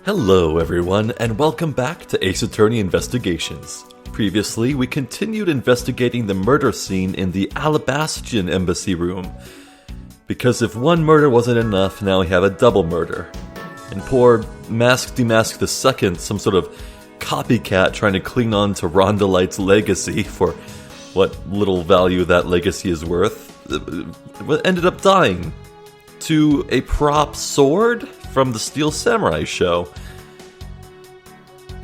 Hello everyone, and welcome back to Ace Attorney Investigations. Previously, we continued investigating the murder scene in the Alabastian embassy room. Because if one murder wasn't enough, now we have a double murder. And poor Mask Demask II, some sort of copycat trying to cling on to Rondelite's legacy for what little value that legacy is worth, ended up dying to a prop sword from the Steel Samurai show.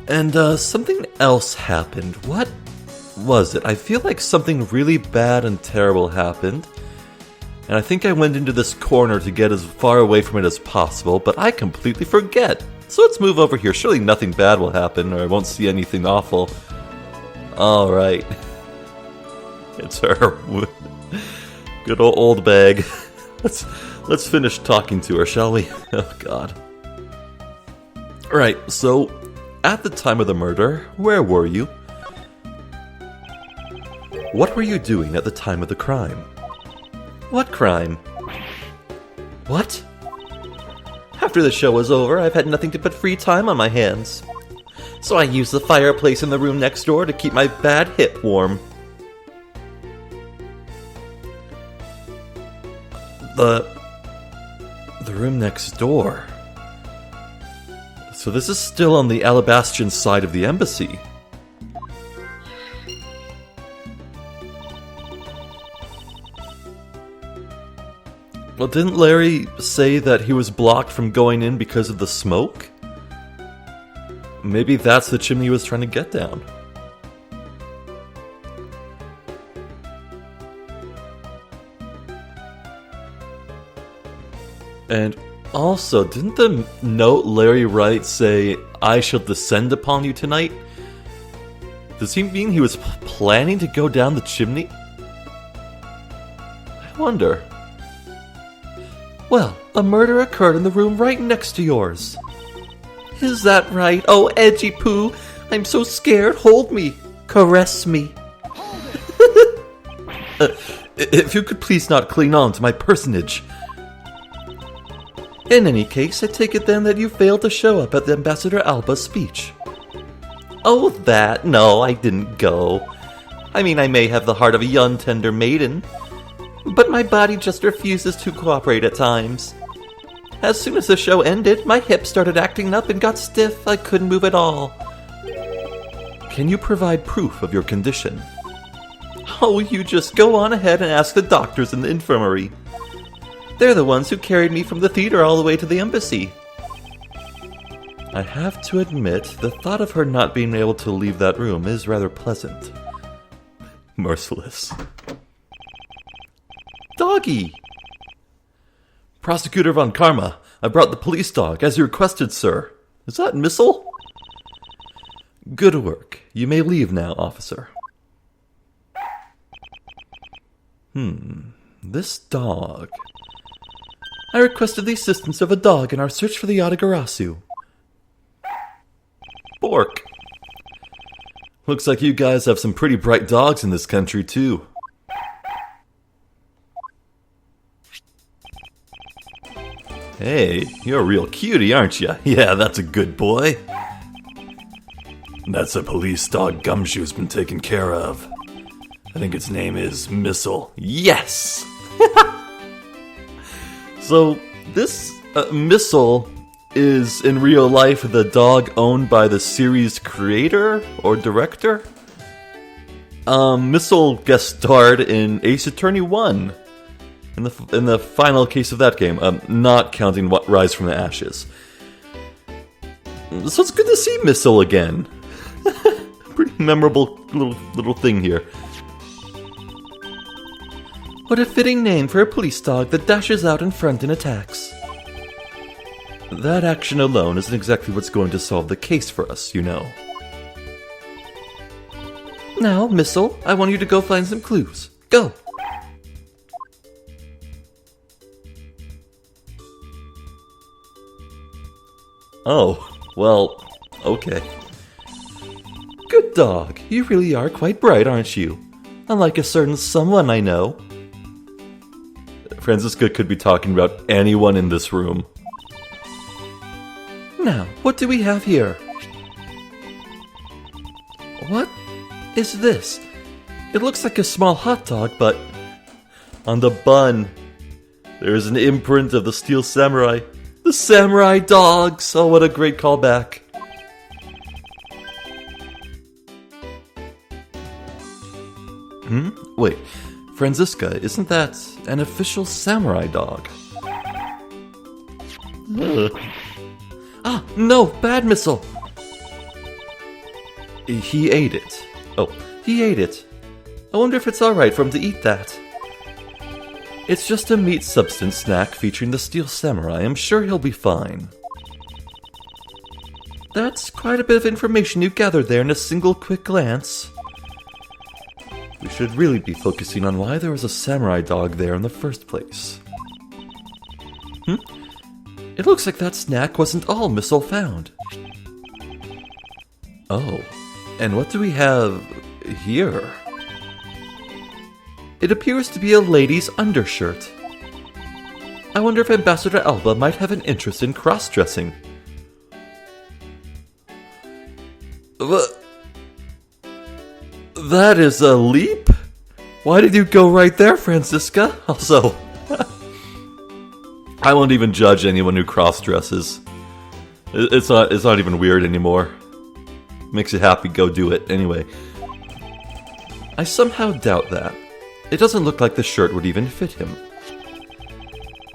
And something else happened. What was it? I feel like something really bad and terrible happened. And I think I went into this corner to get as far away from it as possible, but I completely forget. So let's move over here. Surely nothing bad will happen, or I won't see anything awful. Alright. It's her. Good old bag. Let's finish talking to her, shall we? Oh god. Right, so at the time of the murder, where were you? What were you doing at the time of the crime? What crime? What? After the show was over, I've had nothing to put free time on my hands. So I used the fireplace in the room next door to keep my bad hip warm. The room next door. So this is still on the Alabastian side of the embassy. Well, didn't Larry say that he was blocked from going in because of the smoke? Maybe that's the chimney he was trying to get down. And also, didn't the note Larry write say, "I shall descend upon you tonight"? Does he mean he was planning to go down the chimney? I wonder. Well, a murder occurred in the room right next to yours. Is that right? Oh, Edgy Poo, I'm so scared. Hold me. Caress me. If you could please not cling on to my personage. In any case, I take it then that you failed to show up at the Ambassador Alba's speech. Oh, that? No, I didn't go. I mean, I may have the heart of a young, tender maiden, but my body just refuses to cooperate at times. As soon as the show ended, my hips started acting up and got stiff. I couldn't move at all. Can you provide proof of your condition? Oh, you just go on ahead and ask the doctors in the infirmary. They're the ones who carried me from the theater all the way to the embassy. I have to admit, the thought of her not being able to leave that room is rather pleasant. Merciless. Doggy! Prosecutor von Karma, I brought the police dog, as you requested, sir. Is that Missile? Good work. You may leave now, officer. This dog. I requested the assistance of a dog in our search for the Yatagarasu. Bork. Looks like you guys have some pretty bright dogs in this country, too. Hey, you're a real cutie, aren't you? Yeah, that's a good boy. That's a police dog Gumshoe's been taken care of. I think its name is Missile. Yes! So, this Missile is, in real life, the dog owned by the series creator or director. Missile guest starred in Ace Attorney 1. In the final case of that game, not counting Rise from the Ashes. So it's good to see Missile again. Pretty memorable little thing here. What a fitting name for a police dog that dashes out in front and attacks. That action alone isn't exactly what's going to solve the case for us, you know. Now, Missile, I want you to go find some clues. Go! Oh, well, okay. Good dog. You really are quite bright, aren't you? Unlike a certain someone I know. Franziska could be talking about anyone in this room. Now, what do we have here? What is this? It looks like a small hot dog, but on the bun, there is an imprint of the Steel Samurai. The Samurai Dogs! Oh, what a great callback. Wait, Franziska, isn't that an official samurai dog? Ah, no, bad missile! He ate it. Oh, he ate it. I wonder if it's alright for him to eat that. It's just a meat substance snack featuring the Steel Samurai. I'm sure he'll be fine. That's quite a bit of information you gathered there in a single quick glance. We should really be focusing on why there was a samurai dog there in the first place. It looks like that snack wasn't all Missile found. Oh, and what do we have here? It appears to be a lady's undershirt. I wonder if Ambassador Alba might have an interest in cross-dressing. That is a leap? Why did you go right there, Franziska? Also, I won't even judge anyone who cross-dresses. It's not even weird anymore. Makes you happy, go do it. Anyway, I somehow doubt that. It doesn't look like the shirt would even fit him.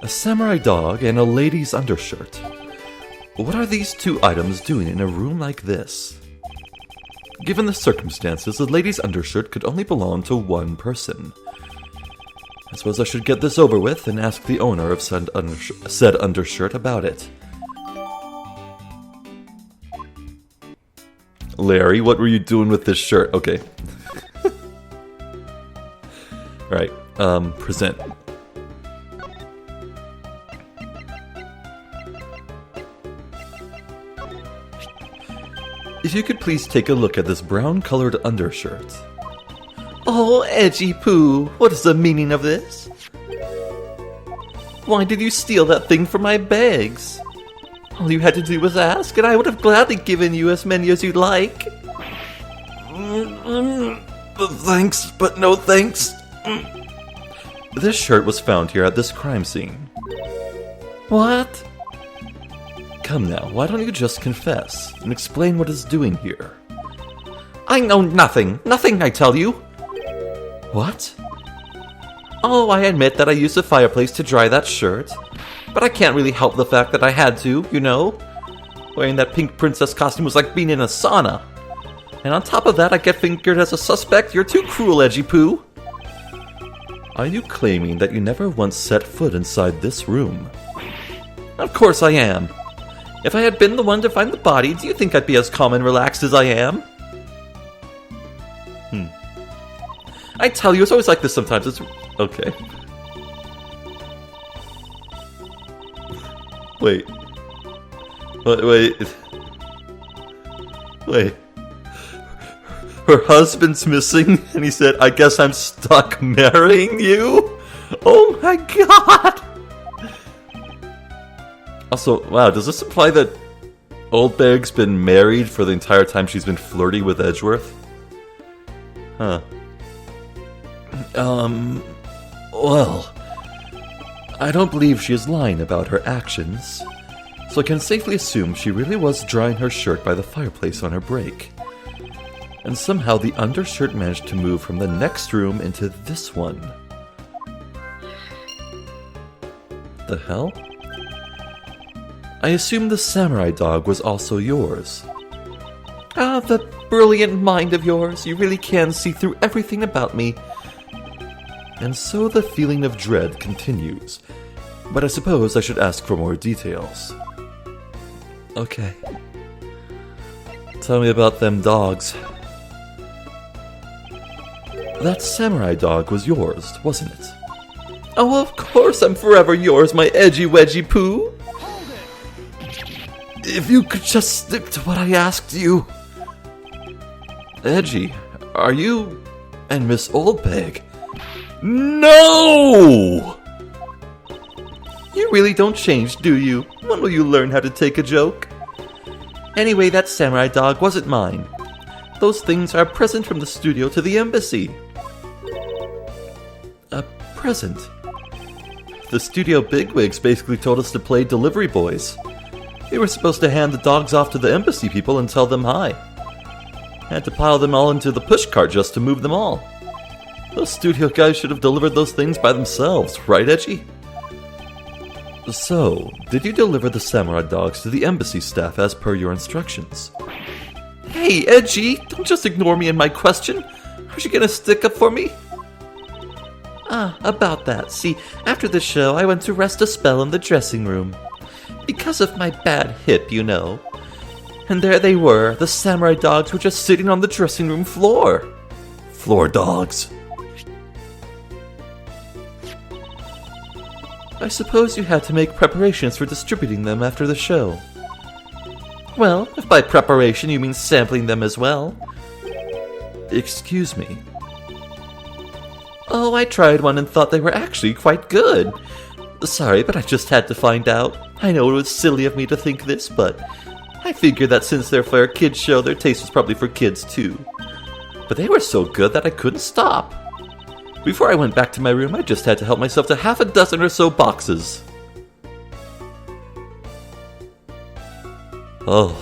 A samurai dog and a lady's undershirt. What are these two items doing in a room like this? Given the circumstances, the lady's undershirt could only belong to one person. I suppose I should get this over with and ask the owner of said undershirt about it. Larry, what were you doing with this shirt? Okay. Right, present. If you could please take a look at this brown-colored undershirt. Oh, Edgy Poo, what is the meaning of this? Why did you steal that thing from my bags? All you had to do was ask, and I would have gladly given you as many as you'd like. Thanks, but no thanks. This shirt was found here at this crime scene. What? Come now, why don't you just confess and explain what it's doing here? I know nothing. Nothing, I tell you. What? Oh, I admit that I used the fireplace to dry that shirt, but I can't really help the fact that I had to, you know? Wearing that pink princess costume was like being in a sauna. And on top of that, I get fingered as a suspect. You're too cruel, Edgy Poo. Are you claiming that you never once set foot inside this room? Of course I am. If I had been the one to find the body, do you think I'd be as calm and relaxed as I am? I tell you, it's always like this sometimes. It's... okay. Wait. Her husband's missing, and he said, I guess I'm stuck marrying you? Oh my god! Also, wow, does this imply that Oldbag's been married for the entire time she's been flirty with Edgeworth? Huh. Well, I don't believe she is lying about her actions, so I can safely assume she really was drying her shirt by the fireplace on her break. And somehow the undershirt managed to move from the next room into this one. The hell? I assume the samurai dog was also yours. Ah, that brilliant mind of yours. You really can see through everything about me. And so the feeling of dread continues. But I suppose I should ask for more details. Okay. Tell me about them dogs. That samurai dog was yours, wasn't it? Oh, of course I'm forever yours, my edgy wedgy poo. If you could just stick to what I asked you. Edgy, are you and Miss Oldbag? No! You really don't change, do you? When will you learn how to take a joke? Anyway, that samurai dog wasn't mine. Those things are a present from the studio to the embassy. A present? The studio bigwigs basically told us to play delivery boys. We were supposed to hand the dogs off to the embassy people and tell them hi. Had to pile them all into the pushcart just to move them all. Those studio guys should have delivered those things by themselves, right, Edgy? So, did you deliver the samurai dogs to the embassy staff as per your instructions? Hey, Edgy, don't just ignore me and my question. Are you gonna stick up for me? About that. See, after the show, I went to rest a spell in the dressing room. Because of my bad hip, you know. And there they were, the samurai dogs were just sitting on the dressing room floor. Floor dogs. I suppose you had to make preparations for distributing them after the show. Well, if by preparation you mean sampling them as well. Excuse me. Oh, I tried one and thought they were actually quite good. Sorry, but I just had to find out. I know it was silly of me to think this, but I figured that since they're for a kids show, their taste was probably for kids too. But they were so good that I couldn't stop. Before I went back to my room, I just had to help myself to half a dozen or so boxes. Oh.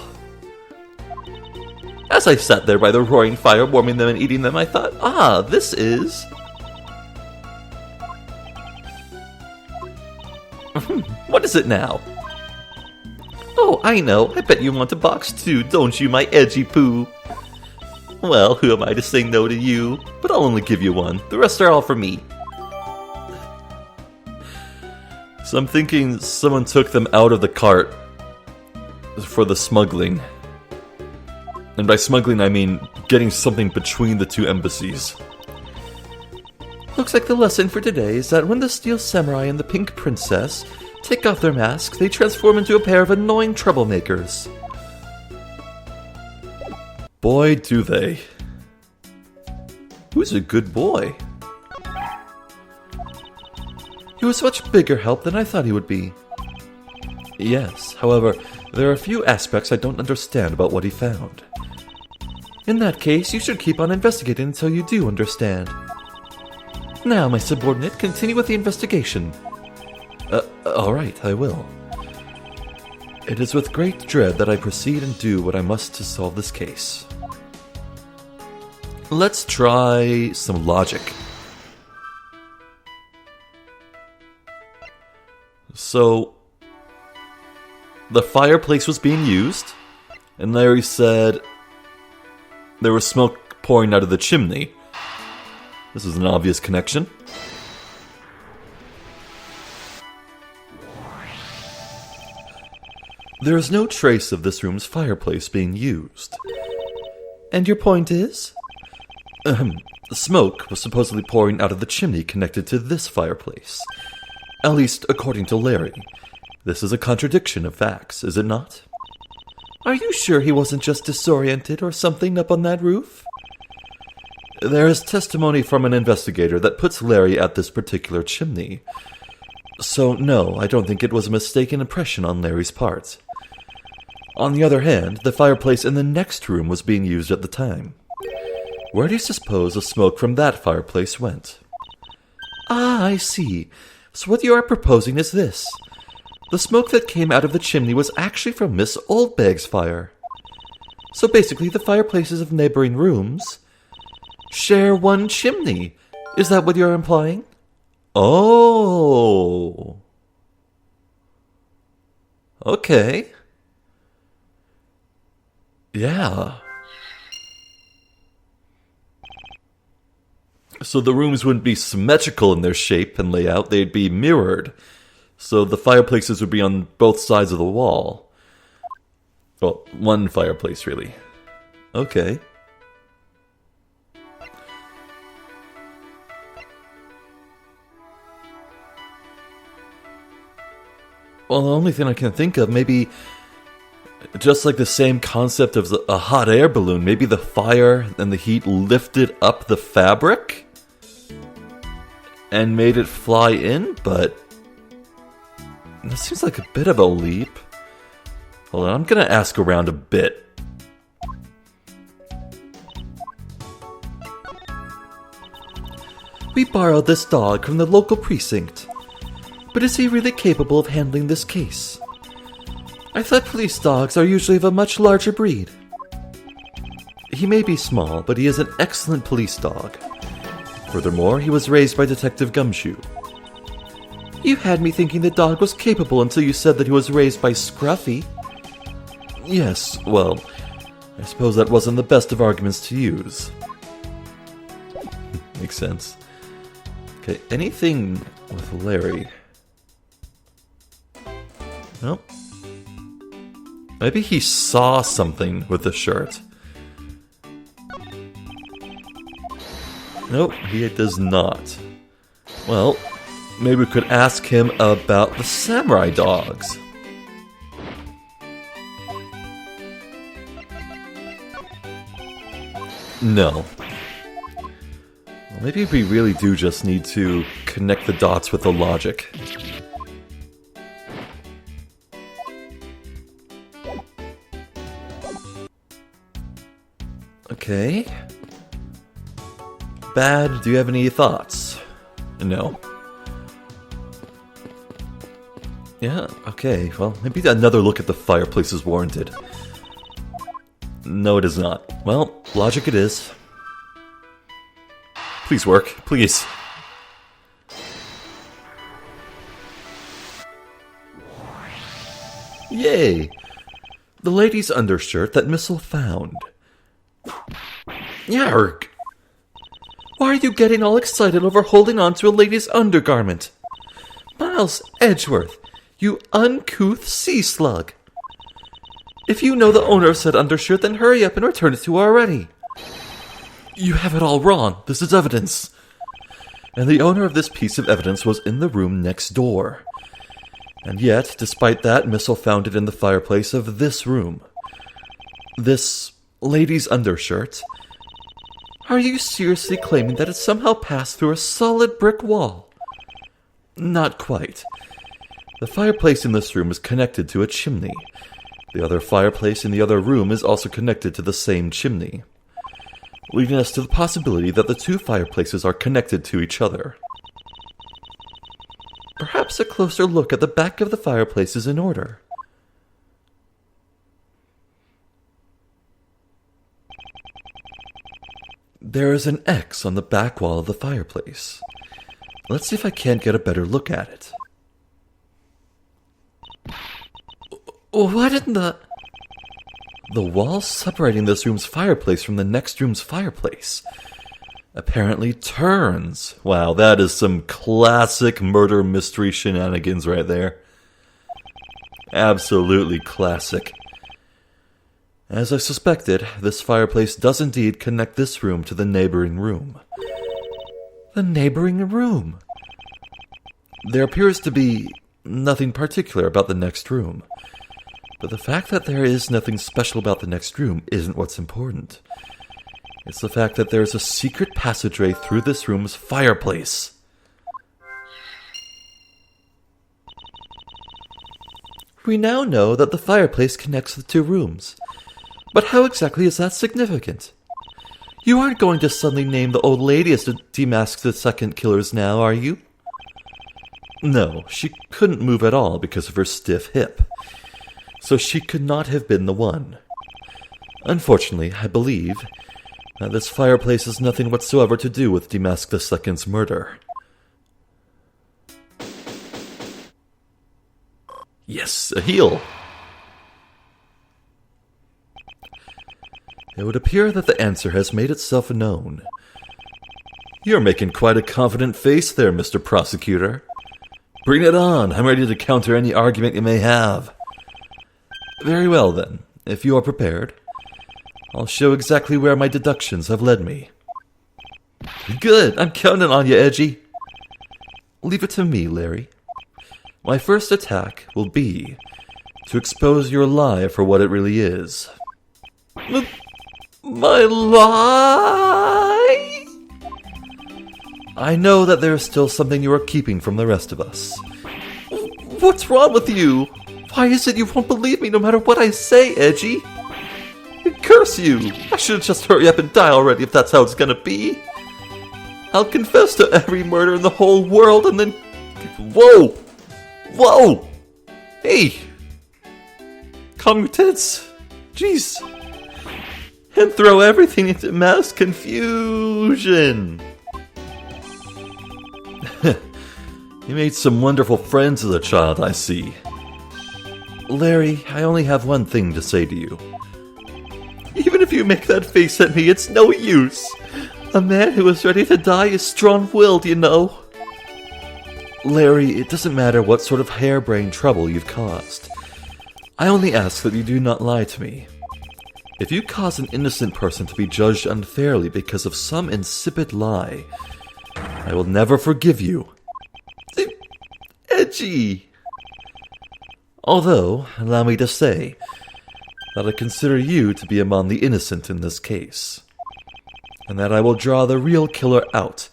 As I sat there by the roaring fire, warming them and eating them, I thought, this is... What is it now? Oh, I know. I bet you want a box too, don't you, my edgy poo? Well, who am I to say no to you? But I'll only give you one. The rest are all for me. So I'm thinking someone took them out of the cart for the smuggling. And by smuggling, I mean getting something between the two embassies. Looks like the lesson for today is that when the Steel Samurai and the Pink Princess take off their masks, they transform into a pair of annoying troublemakers. Boy, do they. Who's a good boy? He was much bigger help than I thought he would be. Yes, however, there are a few aspects I don't understand about what he found. In that case, you should keep on investigating until you do understand. Now, my subordinate, continue with the investigation. Alright, I will. It is with great dread that I proceed and do what I must to solve this case. Let's try some logic. So, the fireplace was being used, and Larry said there was smoke pouring out of the chimney. This is an obvious connection. There is no trace of this room's fireplace being used. And your point is? The smoke was supposedly pouring out of the chimney connected to this fireplace. At least, according to Larry. This is a contradiction of facts, is it not? Are you sure he wasn't just disoriented or something up on that roof? There is testimony from an investigator that puts Larry at this particular chimney. So no, I don't think it was a mistaken impression on Larry's part. On the other hand, the fireplace in the next room was being used at the time. Where do you suppose the smoke from that fireplace went? Ah, I see. So what you are proposing is this. The smoke that came out of the chimney was actually from Miss Oldbag's fire. So basically the fireplaces of neighboring rooms share one chimney. Is that what you're implying? Oh. Okay. Yeah. So the rooms wouldn't be symmetrical in their shape and layout, they'd be mirrored. So the fireplaces would be on both sides of the wall. Well, one fireplace, really. Okay. Well, the only thing I can think of, maybe just like the same concept of a hot air balloon, maybe the fire and the heat lifted up the fabric and made it fly in, but that seems like a bit of a leap. Hold on, I'm gonna ask around a bit. We borrowed this dog from the local precinct. But is he really capable of handling this case? I thought police dogs are usually of a much larger breed. He may be small, but he is an excellent police dog. Furthermore, he was raised by Detective Gumshoe. You had me thinking the dog was capable until you said that he was raised by Scruffy. Yes, well, I suppose that wasn't the best of arguments to use. Makes sense. Okay, anything with Larry? Nope. Maybe he saw something with the shirt. Nope, he does not. Well, maybe we could ask him about the samurai dogs. No. Well, maybe we really do just need to connect the dots with the logic. Okay. Bad, do you have any thoughts? No. Yeah, okay, well, maybe another look at the fireplace is warranted. No, it is not. Well, logic it is. Please work, please. Yay! The lady's undershirt that Missile found. Yarg! Why are you getting all excited over holding on to a lady's undergarment? Miles Edgeworth, you uncouth sea slug! If you know the owner of said undershirt, then hurry up and return it to her already. You have it all wrong. This is evidence. And the owner of this piece of evidence was in the room next door. And yet, despite that, Missile found it in the fireplace of this room. This lady's undershirt. Are you seriously claiming that it somehow passed through a solid brick wall? Not quite. The fireplace in this room is connected to a chimney. The other fireplace in the other room is also connected to the same chimney, leading us to the possibility that the two fireplaces are connected to each other. Perhaps a closer look at the back of the fireplace is in order. There is an X on the back wall of the fireplace. Let's see if I can't get a better look at it. What in the... The wall separating this room's fireplace from the next room's fireplace apparently turns. Wow, that is some classic murder mystery shenanigans right there. Absolutely classic. As I suspected, this fireplace does indeed connect this room to the neighboring room. The neighboring room! There appears to be nothing particular about the next room. But the fact that there is nothing special about the next room isn't what's important. It's the fact that there's a secret passageway through this room's fireplace. We now know that the fireplace connects the two rooms. But how exactly is that significant? You aren't going to suddenly name the old lady as to demask the second killers now, are you? No, she couldn't move at all because of her stiff hip. So she could not have been the one. Unfortunately, I believe that this fireplace has nothing whatsoever to do with Demask II's murder. Yes, a heel! It would appear that the answer has made itself known. You're making quite a confident face there, Mr. Prosecutor. Bring it on, I'm ready to counter any argument you may have. Very well then, if you are prepared, I'll show exactly where my deductions have led me. Good, I'm counting on you, Edgy. Leave it to me, Larry. My first attack will be to expose your lie for what it really is. My lie? I know that there is still something you are keeping from the rest of us. What's wrong with you? Why is it you won't believe me no matter what I say, Edgy? Curse you! I should just hurry up and die already if that's how it's gonna be. I'll confess to every murder in the whole world and then... Whoa! Whoa! Hey! Calm your tits. Jeez. And throw everything into mass confusion. You made some wonderful friends as a child, I see. Larry, I only have one thing to say to you. Even if you make that face at me, it's no use. A man who is ready to die is strong-willed, you know. Larry, it doesn't matter what sort of harebrained trouble you've caused. I only ask that you do not lie to me. If you cause an innocent person to be judged unfairly because of some insipid lie, I will never forgive you. Edgy! Although, allow me to say, that I consider you to be among the innocent in this case. And that I will draw the real killer out.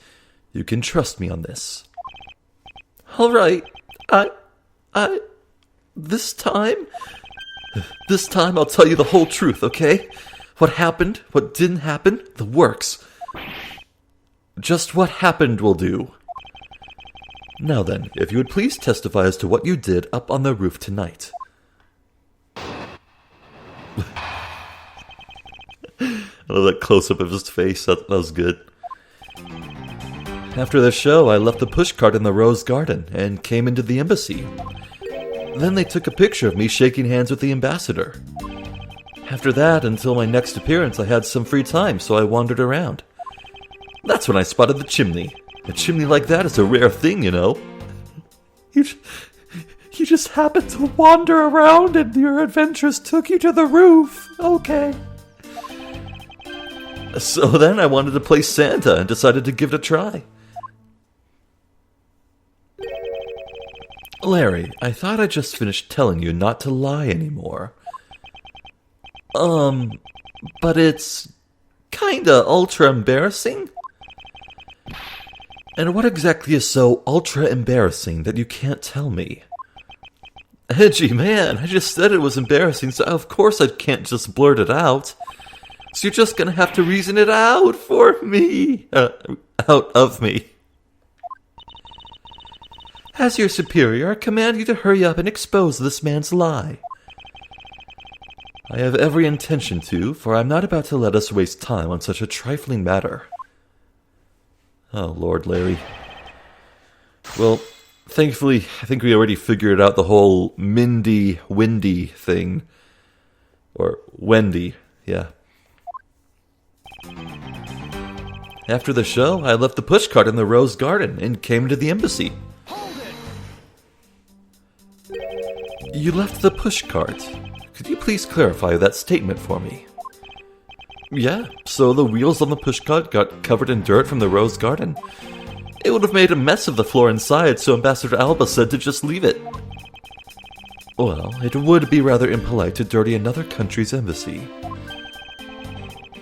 You can trust me on this. Alright, This time I'll tell you the whole truth, okay? What happened, what didn't happen, the works. Just what happened will do. Now then, if you would please testify as to what you did up on the roof tonight. I love that close-up of his face. That was good. After the show, I left the pushcart in the rose garden and came into the embassy. Then they took a picture of me shaking hands with the ambassador. After that, until my next appearance, I had some free time, so I wandered around. That's when I spotted the chimney. A chimney like that is a rare thing, you know. You just happened to wander around and your adventures took you to the roof. Okay. So then I wanted to play Santa and decided to give it a try. Larry, I thought I just finished telling you not to lie anymore. But it's kinda ultra embarrassing? And what exactly is so ultra embarrassing that you can't tell me? Edgy, man, I just said it was embarrassing, so of course I can't just blurt it out. So you're just gonna have to reason it out for me. Out of me. As your superior, I command you to hurry up and expose this man's lie. I have every intention to, for I'm not about to let us waste time on such a trifling matter. Oh, Lord Larry. Well, thankfully, I think we already figured out the whole Windy thing. Or Wendy, yeah. After the show, I left the pushcart in the rose garden and came to the embassy. You left the pushcart. Could you please clarify that statement for me? Yeah, so the wheels on the pushcart got covered in dirt from the rose garden. It would have made a mess of the floor inside, so Ambassador Alba said to just leave it. Well, it would be rather impolite to dirty another country's embassy.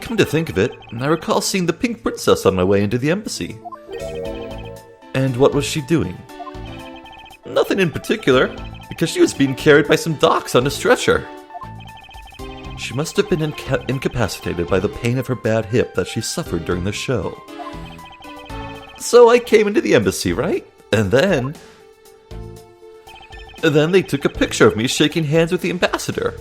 Come to think of it, I recall seeing the Pink Princess on my way into the embassy. And what was she doing? Nothing in particular, because she was being carried by some docs on a stretcher. She must have been incapacitated by the pain of her bad hip that she suffered during the show. So I came into the embassy, right? And then they took a picture of me shaking hands with the ambassador.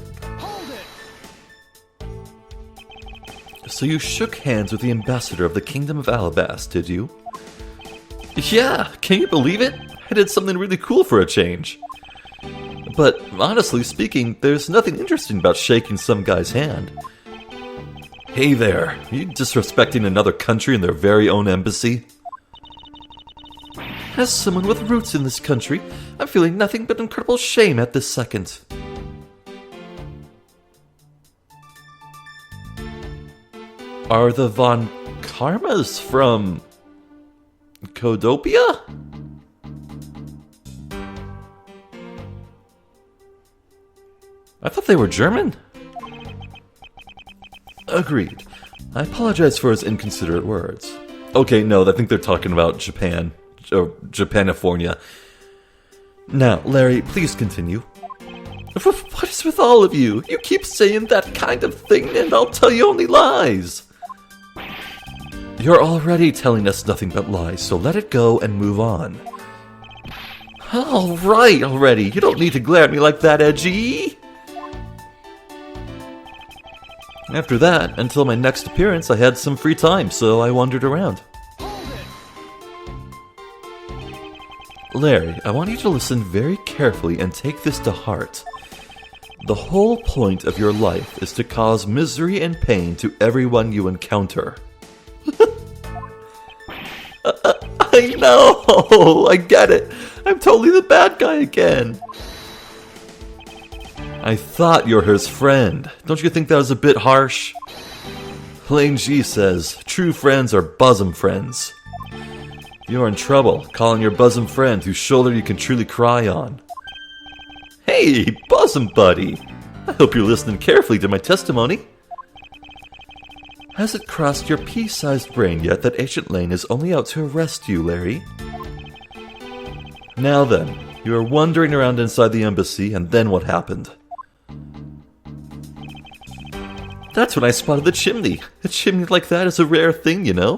So you shook hands with the ambassador of the Kingdom of Alabast, did you? Yeah, can you believe it? I did something really cool for a change. But honestly speaking, there's nothing interesting about shaking some guy's hand. Hey there, are you disrespecting another country in their very own embassy? As someone with roots in this country, I'm feeling nothing but incredible shame at this second. Are the Von Karmas from Codopia? I thought they were German. Agreed. I apologize for his inconsiderate words. Okay, no, I think they're talking about Japan. Or Japanifornia. Now, Larry, please continue. What is with all of you? You keep saying that kind of thing and I'll tell you only lies. You're already telling us nothing but lies, so let it go and move on. All right already. You don't need to glare at me like that, Edgy. After that, until my next appearance, I had some free time, so I wandered around. Larry, I want you to listen very carefully and take this to heart. The whole point of your life is to cause misery and pain to everyone you encounter. I know! I get it! I'm totally the bad guy again! I thought you're his friend. Don't you think that was a bit harsh? Plain G says, true friends are bosom friends. You're in trouble, calling your bosom friend whose shoulder you can truly cry on. Hey, bosom buddy! I hope you're listening carefully to my testimony. Has it crossed your pea-sized brain yet that Agent Lane is only out to arrest you, Larry? Now then, you were wandering around inside the embassy, and then what happened? That's when I spotted the chimney. A chimney like that is a rare thing, you know?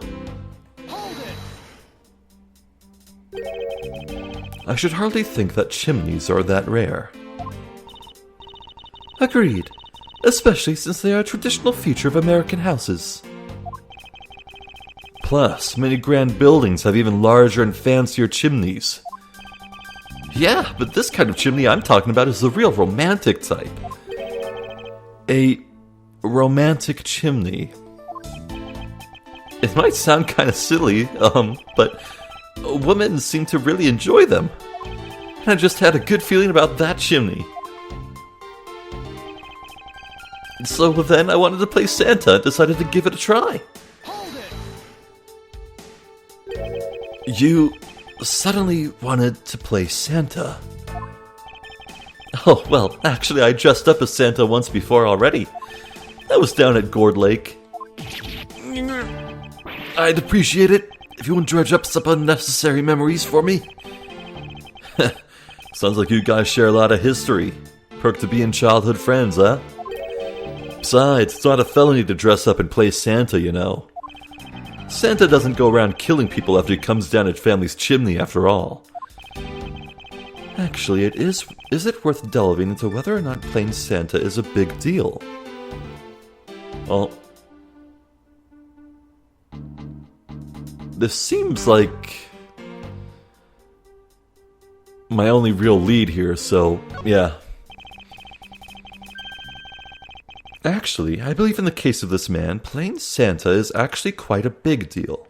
I should hardly think that chimneys are that rare. Agreed. Especially since they are a traditional feature of American houses. Plus, many grand buildings have even larger and fancier chimneys. Yeah, but this kind of chimney I'm talking about is the real romantic type. A romantic chimney. It might sound kind of silly, but women seem to really enjoy them. And I just had a good feeling about that chimney. So then I wanted to play Santa and decided to give it a try. You suddenly wanted to play Santa. Oh, well, actually I dressed up as Santa once before already. That was down at Gourd Lake. I'd appreciate it if you would dredge up some unnecessary memories for me. Sounds like you guys share a lot of history. Perk to being childhood friends, huh? Besides, it's not a felony to dress up and play Santa, you know. Santa doesn't go around killing people after he comes down at family's chimney, after all. Actually, is it worth delving into whether or not playing Santa is a big deal? Well, this seems like my only real lead here, so yeah. Actually, I believe in the case of this man, playing Santa is actually quite a big deal.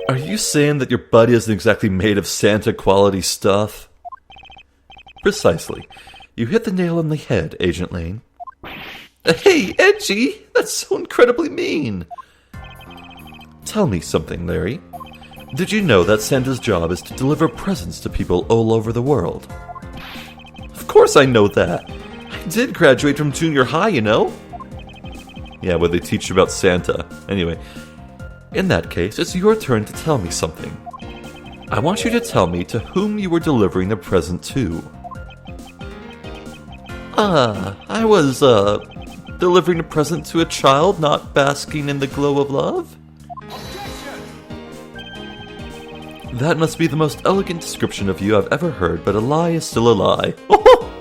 Are you saying that your buddy isn't exactly made of Santa-quality stuff? Precisely. You hit the nail on the head, Agent Lane. Hey, Edgy! That's so incredibly mean! Tell me something, Larry. Did you know that Santa's job is to deliver presents to people all over the world? Of course I know that! I did graduate from junior high, you know? Yeah, where they teach you about Santa. Anyway, in that case, it's your turn to tell me something. I want you to tell me to whom you were delivering the present to. I was, delivering a present to a child not basking in the glow of love? That must be the most elegant description of you I've ever heard, but a lie is still a lie. Oh!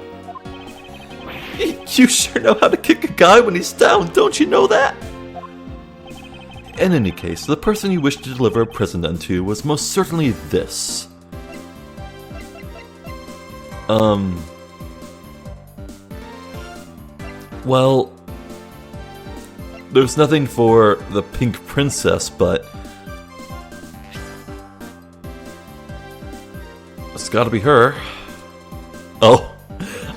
You sure know how to kick a guy when he's down, don't you know that? In any case, the person you wished to deliver a present unto was most certainly this. Well, there's nothing for the Pink Princess, but it's gotta be her. Oh,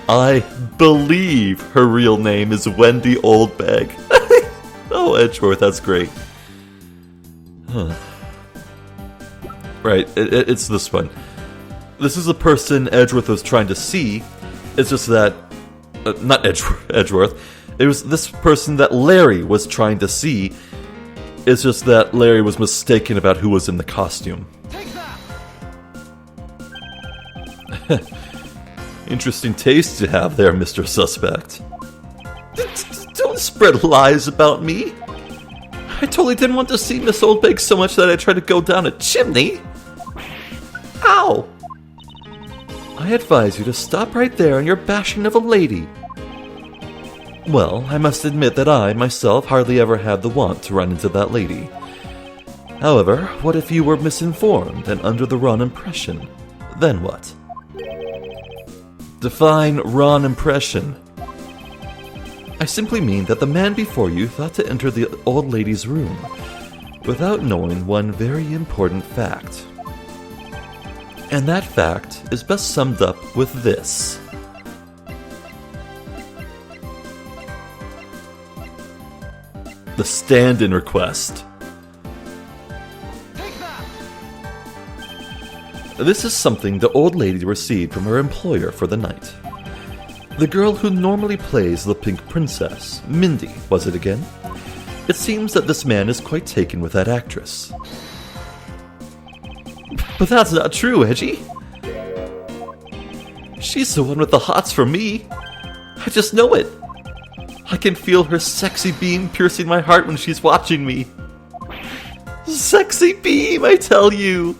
I believe her real name is Wendy Oldbag. Oh, Edgeworth, that's great. Huh. Right, it's this one. This is the person Edgeworth was trying to see. It's just that... not Edgeworth. It was this person that Larry was trying to see. It's just that Larry was mistaken about who was in the costume. Take that. Interesting taste you have there, Mr. Suspect. Don't spread lies about me. I totally didn't want to see Miss Oldbag so much that I tried to go down a chimney. Ow! I advise you to stop right there on your bashing of a lady. Well, I must admit that I, myself, hardly ever had the want to run into that lady. However, what if you were misinformed and under the wrong impression? Then what? Define wrong impression. I simply mean that the man before you thought to enter the old lady's room without knowing one very important fact. And that fact is best summed up with this. The stand-in request. This is something the old lady received from her employer for the night. The girl who normally plays the Pink Princess, Mindy, was it again? It seems that this man is quite taken with that actress. But that's not true, Edgy. She's the one with the hots for me. I just know it. I can feel her sexy beam piercing my heart when she's watching me. Sexy beam, I tell you.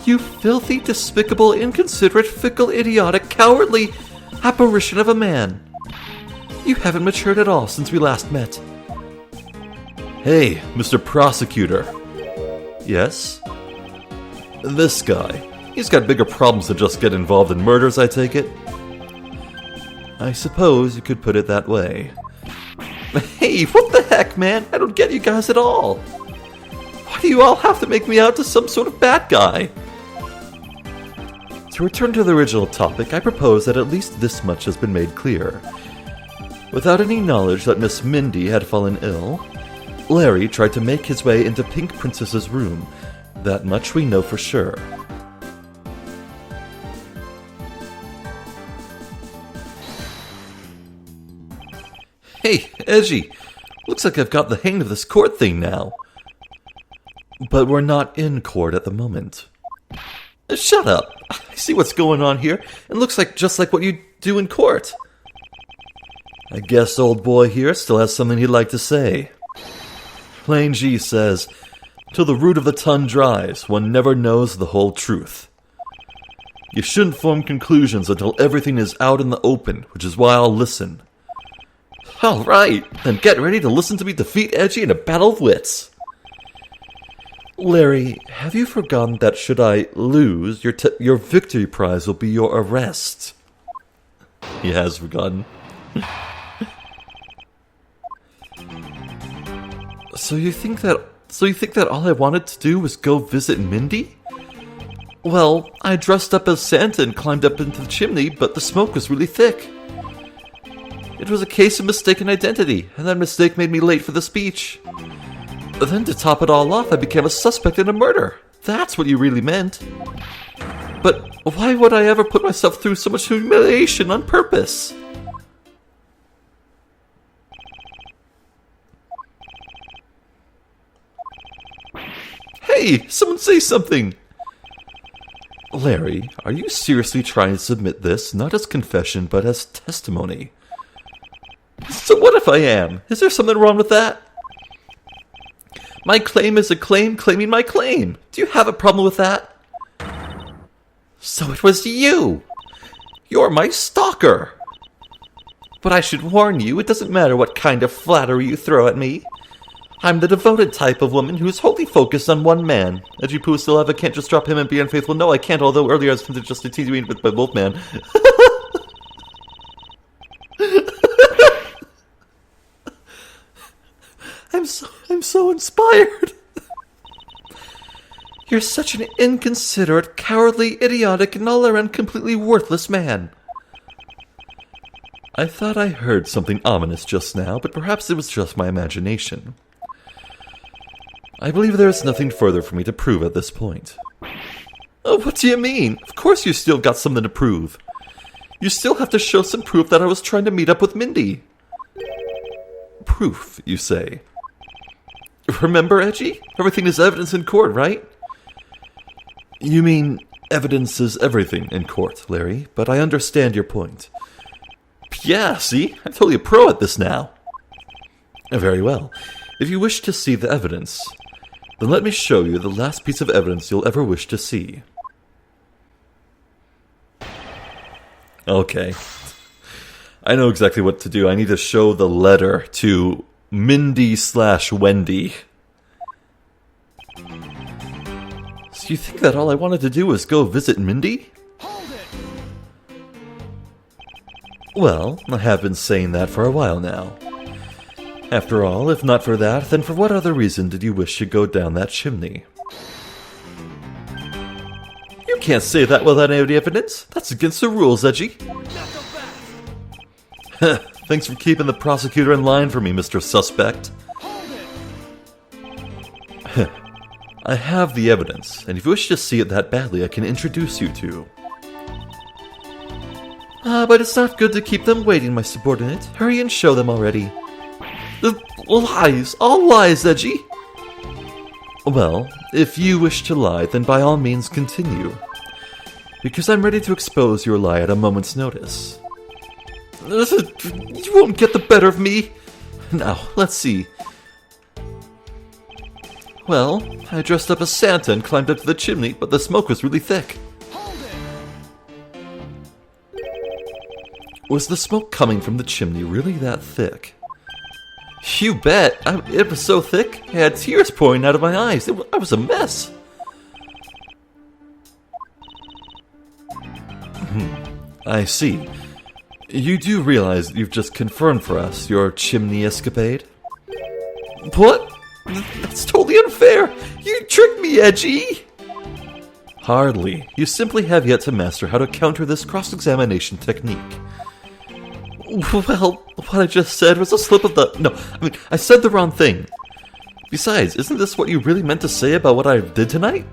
You filthy, despicable, inconsiderate, fickle, idiotic, cowardly apparition of a man. You haven't matured at all since we last met. Hey, Mr. Prosecutor. Yes? This guy. He's got bigger problems than just get involved in murders, I take it? I suppose you could put it that way. Hey, what the heck, man? I don't get you guys at all. Why do you all have to make me out to some sort of bad guy? To return to the original topic, I propose that at least this much has been made clear. Without any knowledge that Miss Mindy had fallen ill, Larry tried to make his way into Pink Princess's room. That much we know for sure. Hey, Edgy, looks like I've got the hang of this court thing now. But we're not in court at the moment. Shut up. I see what's going on here. It looks like just like what you do in court. I guess old boy here still has something he'd like to say. Plain G says, "Till the root of the tongue dries, one never knows the whole truth." You shouldn't form conclusions until everything is out in the open, which is why I'll listen. All right, then get ready to listen to me defeat Edgy in a battle of wits. Larry, have you forgotten that should I lose, your victory prize will be your arrest? He has forgotten. So you think that all I wanted to do was go visit Mindy? Well, I dressed up as Santa and climbed up into the chimney, but the smoke was really thick. It was a case of mistaken identity, and that mistake made me late for the speech. Then to top it all off, I became a suspect in a murder. That's what you really meant. But why would I ever put myself through so much humiliation on purpose? Hey, someone say something! Larry, are you seriously trying to submit this, not as confession, but as testimony? So what if I am? Is there something wrong with that? My claim is a claim claiming my claim. Do you have a problem with that? So it was you! You're my stalker! But I should warn you, it doesn't matter what kind of flattery you throw at me. I'm the devoted type of woman who's wholly focused on one man. Edgy Poo still have, I can't just drop him and be unfaithful. No, I can't, although earlier I was tempted just to tease you with my Wolfman. I'm so inspired. You're such an inconsiderate, cowardly, idiotic, and all around completely worthless man. I thought I heard something ominous just now, but perhaps it was just my imagination. I believe there is nothing further for me to prove at this point. Oh, what do you mean? Of course you still got something to prove. You still have to show some proof that I was trying to meet up with Mindy. Proof, you say? Remember, Edgy? Everything is evidence in court, right? You mean Evidence is everything in court, Larry, but I understand your point. Yeah, see? I'm totally a pro at this now. Very well. If you wish to see the evidence, then let me show you the last piece of evidence you'll ever wish to see. Okay. I know exactly what to do. I need to show the letter to Mindy/Wendy. So you think that all I wanted to do was go visit Mindy? Hold it! Well, I have been saying that for a while now. After all, if not for that, then for what other reason did you wish to go down that chimney? You can't say that without any evidence. That's against the rules, Edgy. Thanks for keeping the prosecutor in line for me, Mr. Suspect. I have the evidence, and if you wish to see it that badly, I can introduce you to. But it's not good to keep them waiting, my subordinate. Hurry and show them already. Lies! All lies, Edgy! Well, if you wish to lie, then by all means continue. Because I'm ready to expose your lie at a moment's notice. You won't get the better of me! Now, let's see. Well, I dressed up as Santa and climbed up to the chimney, but the smoke was really thick. Was the smoke coming from the chimney really that thick? You bet! It was so thick, I had tears pouring out of my eyes. I was a mess. I see. You do realize that you've just confirmed for us your chimney escapade? What? That's totally unfair! You tricked me, Edgy! Hardly. You simply have yet to master how to counter this cross-examination technique. Well, what I just said was a slip of the... No, I said the wrong thing. Besides, isn't this what you really meant to say about what I did tonight?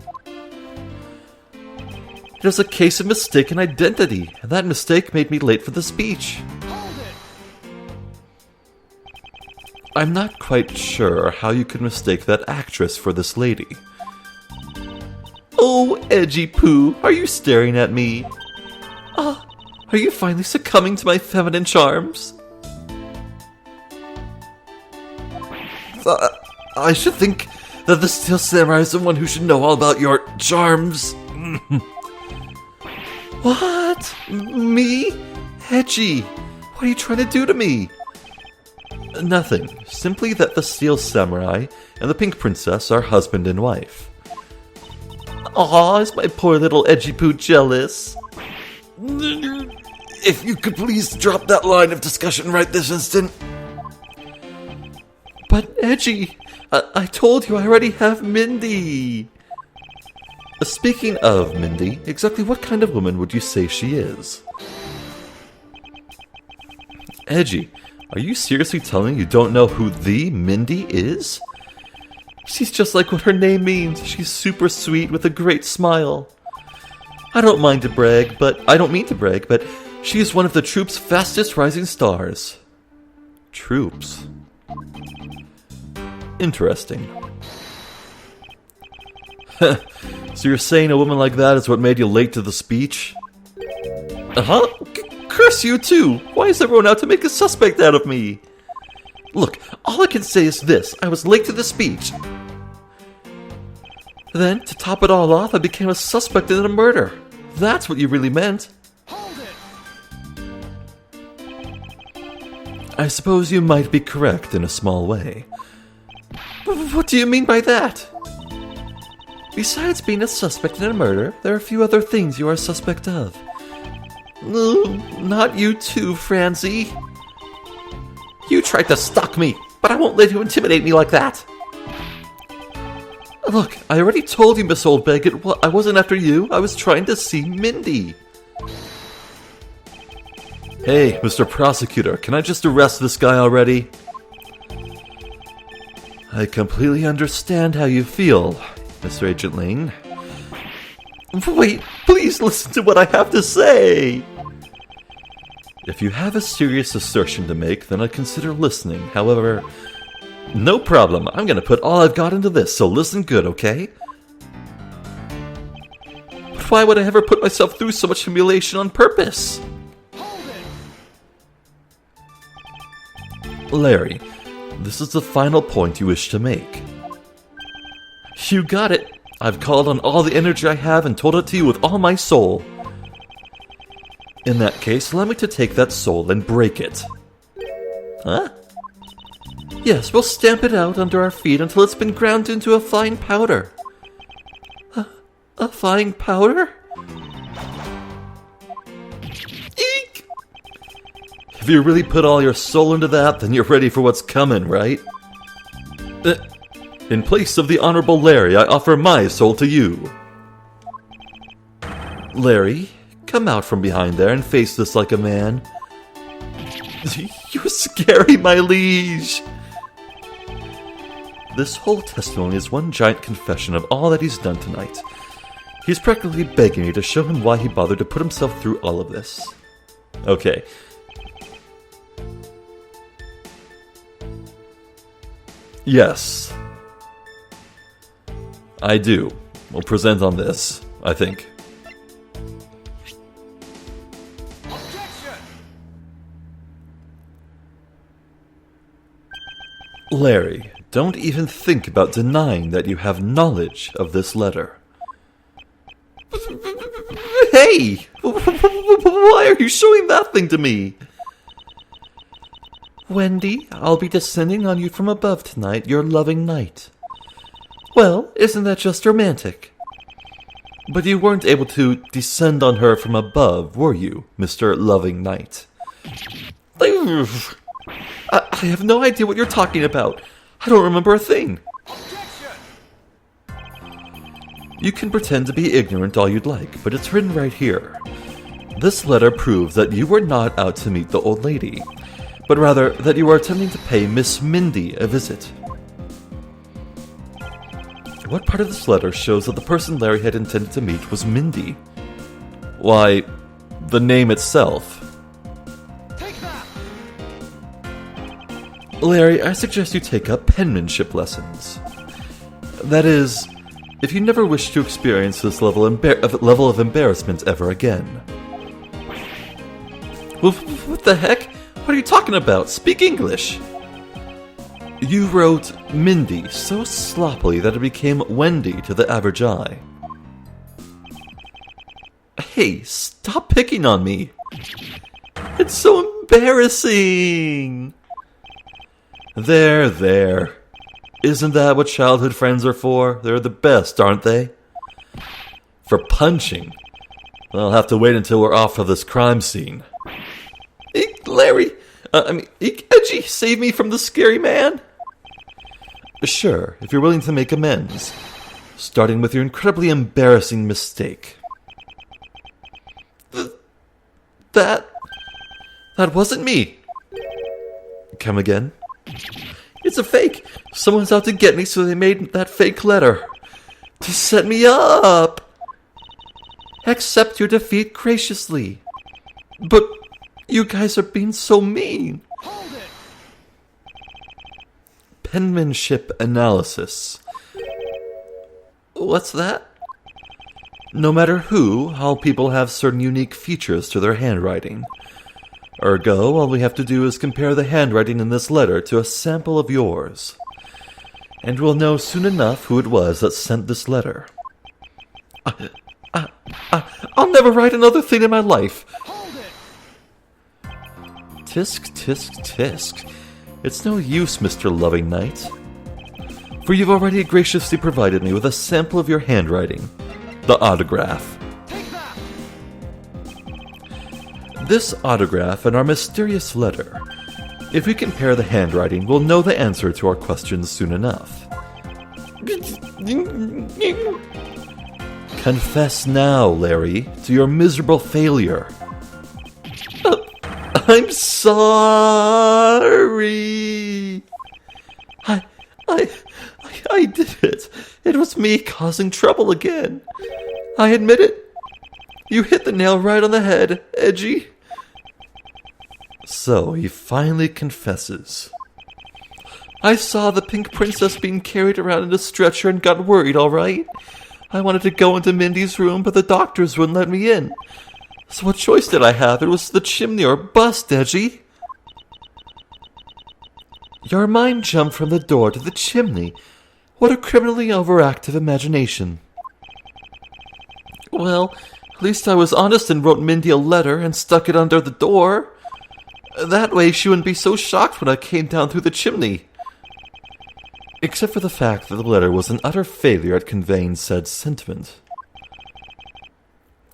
It was a case of mistaken identity, and that mistake made me late for the speech. I'm not quite sure how you could mistake that actress for this lady. Oh, Edgy Poo, are you staring at me? Are you finally succumbing to my feminine charms? I should think that the Steel Samurai is the one who should know all about your charms. What? Me? Edgy, what are you trying to do to me? Nothing. Simply that the Steel Samurai and the Pink Princess are husband and wife. Aw, is my poor little Edgy Poo jealous? If you could please drop that line of discussion right this instant. But Edgy, I told you I already have Mindy. Speaking of Mindy, exactly what kind of woman would you say she is? Edgy, are you seriously telling me you don't know who the Mindy is? She's just like what her name means. She's super sweet with a great smile. I don't mean to brag, but she's one of the troupe's fastest rising stars. Troops. Interesting. So you're saying a woman like that is what made you late to the speech? Uh-huh. Curse you too! Why is everyone out to make a suspect out of me? Look, all I can say is this. I was late to the speech. Then, to top it all off, I became a suspect in a murder. That's what you really meant. I suppose you might be correct in a small way. What do you mean by that? Besides being a suspect in a murder, there are a few other things you are a suspect of. Not you too, Francie. You tried to stalk me, but I won't let you intimidate me like that. Look, I already told you, Miss Oldbag, I wasn't after you. I was trying to see Mindy. Hey, Mr. Prosecutor, can I just arrest this guy already? I completely understand how you feel, Mr. Agent Lane. Wait, please listen to what I have to say! If you have a serious assertion to make, then I'd consider listening. However, no problem. I'm gonna put all I've got into this, so listen good, okay? Why would I ever put myself through so much humiliation on purpose? Hold it! Larry, this is the final point you wish to make. You got it. I've called on all the energy I have and told it to you with all my soul. In that case, allow me to take that soul and break it. Huh? Yes, we'll stamp it out under our feet until it's been ground into a fine powder. A fine powder? Eek! If you really put all your soul into that, then you're ready for what's coming, right? In place of the Honorable Larry, I offer my soul to you. Larry, come out from behind there and face this like a man. You're scary, my liege. This whole testimony is one giant confession of all that he's done tonight. He's practically begging me to show him why he bothered to put himself through all of this. Okay. Yes. I do. We'll present on this, I think. Objection! Larry, don't even think about denying that you have knowledge of this letter. Hey! Why are you showing that thing to me? Wendy, I'll be descending on you from above tonight, your loving knight. Well, isn't that just romantic? But you weren't able to descend on her from above, were you, Mr. Loving Knight? I have no idea what you're talking about. I don't remember a thing. You can pretend to be ignorant all you'd like, but it's written right here. This letter proves that you were not out to meet the old lady, but rather that you were attempting to pay Miss Mindy a visit. What part of this letter shows that the person Larry had intended to meet was Mindy? Why, the name itself. Take that! Larry, I suggest you take up penmanship lessons. That is, if you never wish to experience this level of embarrassment ever again. What the heck? What are you talking about? Speak English! You wrote Mindy so sloppily that it became Wendy to the average eye. Hey, stop picking on me! It's so embarrassing! There. Isn't that what childhood friends are for? They're the best, aren't they? For punching? I'll have to wait until we're off of this crime scene. Larry! Edgy, save me from the scary man! Sure, if you're willing to make amends. Starting with your incredibly embarrassing mistake. That wasn't me! Come again? It's a fake! Someone's out to get me, so they made that fake letter. To set me up! Accept your defeat graciously. But you guys are being so mean. Hold it! Penmanship analysis. What's that? No matter who, all people have certain unique features to their handwriting. Ergo, all we have to do is compare the handwriting in this letter to a sample of yours. And we'll know soon enough who it was that sent this letter. I'll never write another thing in my life. Hold it! Tisk, tisk, tisk. It's no use, Mr. Loving Knight. For you've already graciously provided me with a sample of your handwriting. The autograph. Take that! This autograph and our mysterious letter. If we compare the handwriting, we'll know the answer to our questions soon enough. Confess now, Larry, to your miserable failure. I'm sorry. I did it. It was me causing trouble again. I admit it. You hit the nail right on the head, Edgy. So he finally confesses. I saw the pink princess being carried around in a stretcher and got worried, all right? I wanted to go into Mindy's room, but the doctors wouldn't let me in. So what choice did I have? It was the chimney or bust, Edgy. Your mind jumped from the door to the chimney. What a criminally overactive imagination. Well, at least I was honest and wrote Mindy a letter and stuck it under the door. That way she wouldn't be so shocked when I came down through the chimney. Except for the fact that the letter was an utter failure at conveying said sentiment.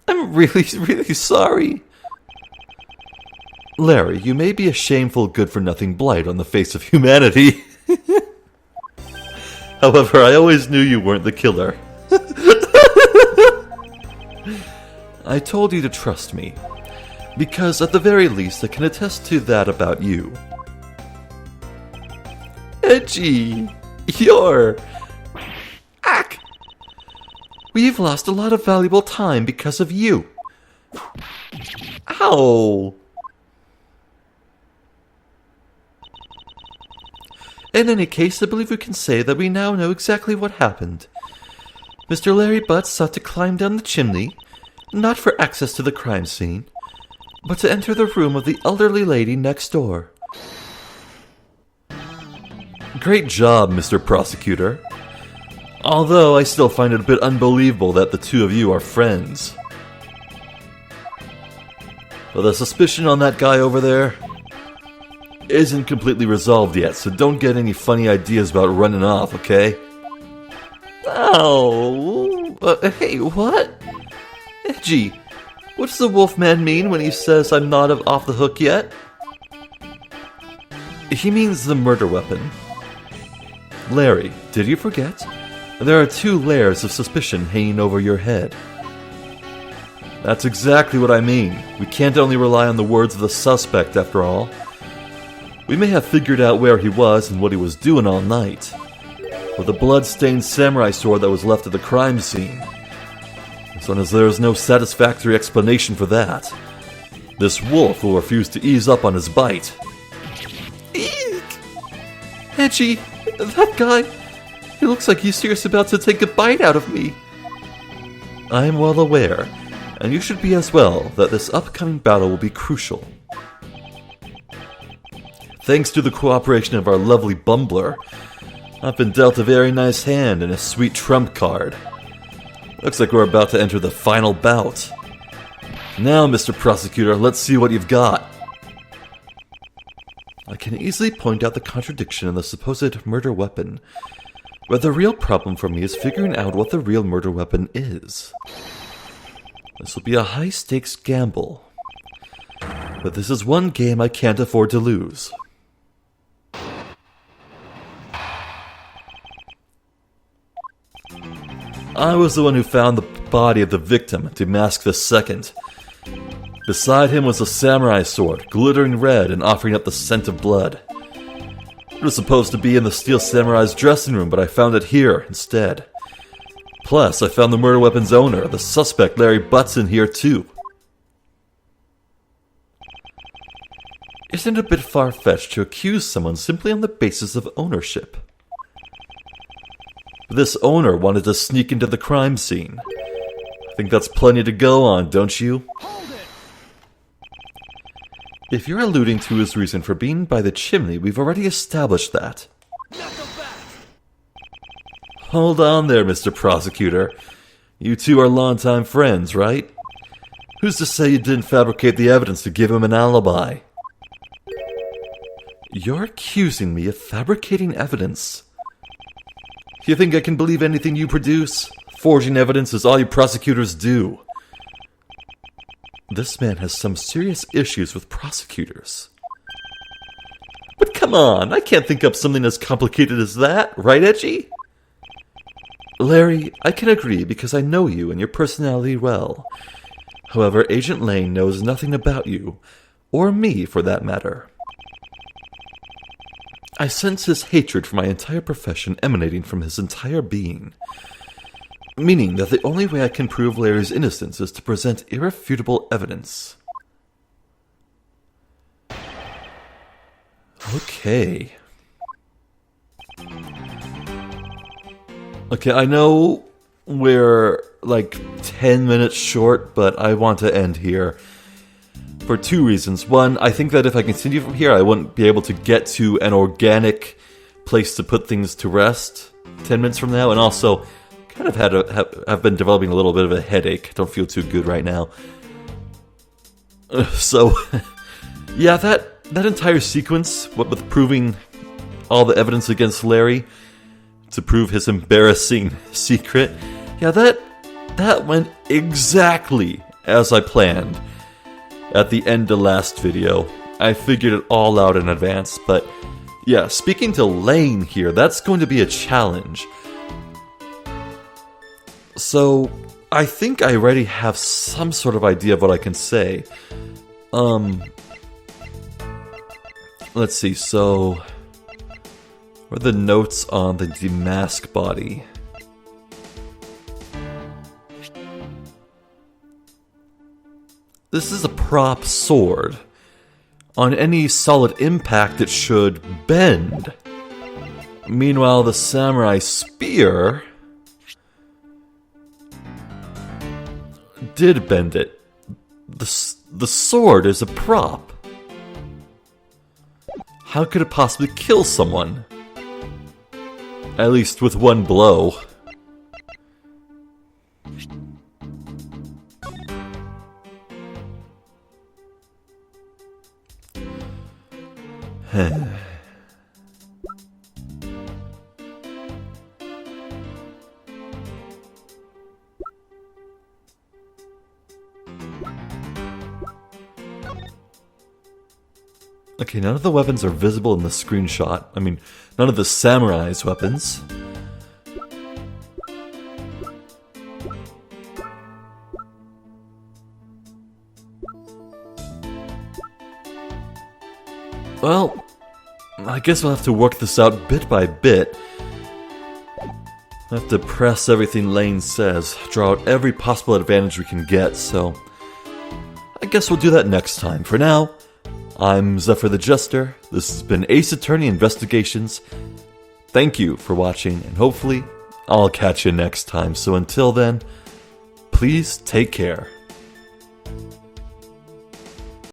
I'm really sorry. Larry, you may be a shameful good-for-nothing blight on the face of humanity. However, I always knew you weren't the killer. I told you to trust me, because at the very least I can attest to that about you. Edgy, you're... Ack! We've lost a lot of valuable time because of you. Ow! In any case, I believe we can say that we now know exactly what happened. Mr. Larry Butts sought to climb down the chimney, not for access to the crime scene, but to enter the room of the elderly lady next door. Great job, Mr. Prosecutor. Although I still find it a bit unbelievable that the two of you are friends. But the suspicion on that guy over there isn't completely resolved yet, so don't get any funny ideas about running off, okay? Oh, hey, what? Edgy, what does the Wolfman mean when he says I'm not off the hook yet? He means the murder weapon. Larry, did you forget? There are 2 layers of suspicion hanging over your head. That's exactly what I mean. We can't only rely on the words of the suspect, after all. We may have figured out where he was and what he was doing all night, with the blood-stained samurai sword that was left at the crime scene. As long as there is no satisfactory explanation for that, this wolf will refuse to ease up on his bite. Eek! Edgy, that guy, he looks like he's seriously about to take a bite out of me. I am well aware, and you should be as well, that this upcoming battle will be crucial. Thanks to the cooperation of our lovely bumbler, I've been dealt a very nice hand and a sweet trump card. Looks like we're about to enter the final bout. Now, Mr. Prosecutor, let's see what you've got. I can easily point out the contradiction in the supposed murder weapon, but the real problem for me is figuring out what the real murder weapon is. This will be a high-stakes gamble, but this is one game I can't afford to lose. I was the one who found the body of the victim to mask the second. Beside him was a samurai sword, glittering red and offering up the scent of blood. It was supposed to be in the Steel Samurai's dressing room, but I found it here instead. Plus, I found the murder weapon's owner, the suspect Larry Butts, in here too. Isn't it a bit far-fetched to accuse someone simply on the basis of ownership? This owner wanted to sneak into the crime scene. I think that's plenty to go on, don't you? Hold it! If you're alluding to his reason for being by the chimney, we've already established that. Knuckle back! Hold on there, Mr. Prosecutor. You two are longtime friends, right? Who's to say you didn't fabricate the evidence to give him an alibi? You're accusing me of fabricating evidence. You think I can believe anything you produce? Forging evidence is all you prosecutors do. This man has some serious issues with prosecutors. But come on, I can't think up something as complicated as that, right, Edgy? Larry, I can agree because I know you and your personality well. However, Agent Lane knows nothing about you, or me for that matter. I sense his hatred for my entire profession emanating from his entire being. Meaning that the only way I can prove Larry's innocence is to present irrefutable evidence. Okay. Okay, I know we're like 10 minutes short, but I want to end here for two reasons. One, I think that if I continue from here, I wouldn't be able to get to an organic place to put things to rest 10 minutes from now, and also kind of have been developing a little bit of a headache. Don't feel too good right now. So, yeah, that entire sequence, what with proving all the evidence against Larry to prove his embarrassing secret, yeah, that went exactly as I planned at the end of last video. I figured it all out in advance, but yeah, speaking to Lane here, that's going to be a challenge. So, I think I already have some sort of idea of what I can say. Let's see, so what are the notes on the demask body? This is a prop sword. On any solid impact, it should bend. Meanwhile, the samurai spear did bend it. The sword is a prop. How could it possibly kill someone? At least with one blow. Okay, none of the weapons are visible in the screenshot. I mean, none of the samurai's weapons. Well, I guess we'll have to work this out bit by bit. I'll have to press everything Lane says, draw out every possible advantage we can get, so I guess we'll do that next time. For now, I'm Zephyr the Jester. This has been Ace Attorney Investigations. Thank you for watching, and hopefully I'll catch you next time. So until then, please take care.